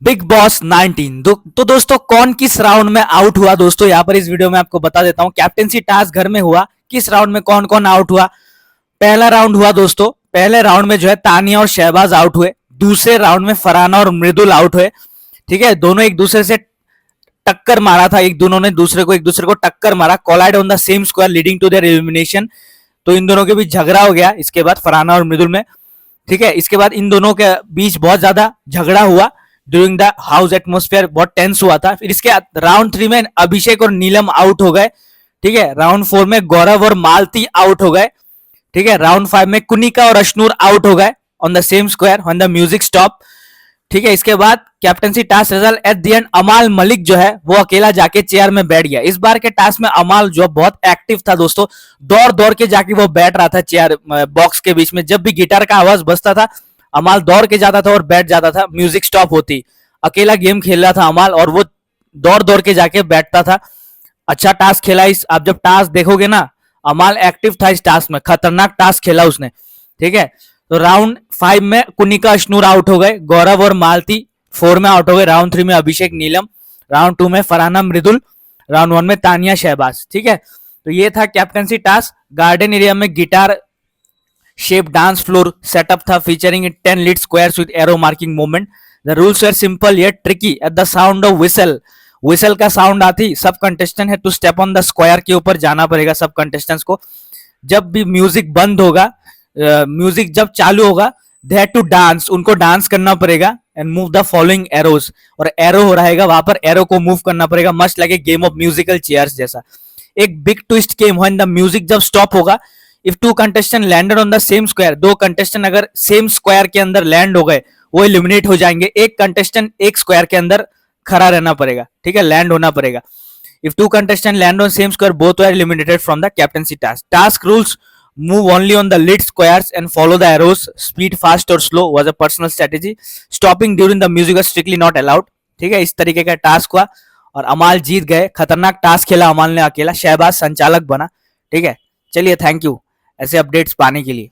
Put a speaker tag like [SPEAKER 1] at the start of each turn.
[SPEAKER 1] Big boss 19। तो दोस्तों कौन किस राउंड में आउट हुआ दोस्तों, यहाँ पर इस वीडियो में आपको बता देता हूँ। कैप्टेंसी टास्क घर में हुआ, किस राउंड में कौन कौन आउट हुआ। पहला राउंड हुआ दोस्तों, पहले राउंड में जो है तानिया और शहबाज आउट हुए। दूसरे राउंड में फरहाना और मृदुल आउट हुए। ठीक है, दोनों एक दूसरे से टक्कर मारा था, दोनों ने एक दूसरे को टक्कर मारा, collide on the same square leading to their elimination. तो इन दोनों के बीच झगड़ा हो गया इसके बाद फरहाना और मृदुल में। ठीक है, इसके बाद इन दोनों के बीच बहुत ज्यादा झगड़ा हुआ। ड्यूरिंग द हाउस एटमोस्फेयर बहुत टेंस हुआ था। फिर इसके राउंड 3 में अभिषेक और नीलम आउट हो गए। ठीक है, राउंड 4 में गौरव और मालती आउट हो गए। ठीक है, राउंड 5 में कुनिका और अशनूर आउट हो गए on the same square when the music stop. ठीक है, इसके बाद captaincy task result at the end अमाल मलिक जो है वो अकेला जाके चेयर में बैठ गया। इस बार के टास्क में अमाल जो बहुत एक्टिव था दोस्तों, दौड़ दौड़ के जाके वो बैठ रहा था चेयर बॉक्स के बीच में। जब भी गिटार का आवाज बजता था अमाल दौड़ के जाता था और बैठ जाता था, म्यूजिक स्टॉप होती। अकेला गेम खेल रहा था अमाल और वो दौड़ दौड़ के जाके बैठता था। अच्छा टास्क खेला। इस आप जब टास्क देखोगे ना, अमाल एक्टिव था इस टास्क में, खतरनाक टास्क खेला उसने। ठीक है, तो राउंड 5 में कुनिका अशनूर आउट हो गए, गौरव और मालती 4 में आउट हो गए, राउंड 3 में अभिषेक नीलम, राउंड 2 में फरहाना मृदुल, राउंड 1 में तानिया शहबाज। ठीक है, तो ये था कैप्टनसी टास्क। गार्डन एरिया में guitar shape dance floor setup था featuring 10 lead squares with arrow marking movement. The rules were simple yet tricky. At the sound of whistle का साउंड आती सब कंटेस्टेंट है to step on the square के ऊपर जाना पड़ेगा सब कंटेस्टेंट्स को। जब भी म्यूजिक बंद होगा, म्यूजिक जब चालू होगा, दे हैव टू डांस, उनको डांस करना पड़ेगा and move the following arrows. और एरो हो रहेगा वहां पर, एरो को मूव करना पड़ेगा, must like a game of musical chairs जैसा। एक big twist came when the music जब स्टॉप होगा, if two contestant landed on the same square, दो कंटेस्टेंट अगर सेम स्क्वायर के अंदर लैंड हो गए वो एलिमिनेट हो जाएंगे। एक कंटेस्टेंट एक स्क्वायर के अंदर खड़ा रहना पड़ेगा। ठीक है, लैंड होना पड़ेगा। If two contestant land on same square both are eliminated from the captaincy task. Task rules: move only on the lit squares and follow the arrows. Speed fast or slow was a personal strategy. Stopping during the music was strictly not allowed. ठीक है, इस तरीके का task हुआ और अमाल जीत गए। खतरनाक टास्क खेला अमाल ने अकेला, शहबाज संचालक बना। ठीक है, चलिए थैंक यू ऐसे अपडेट्स पाने के लिए।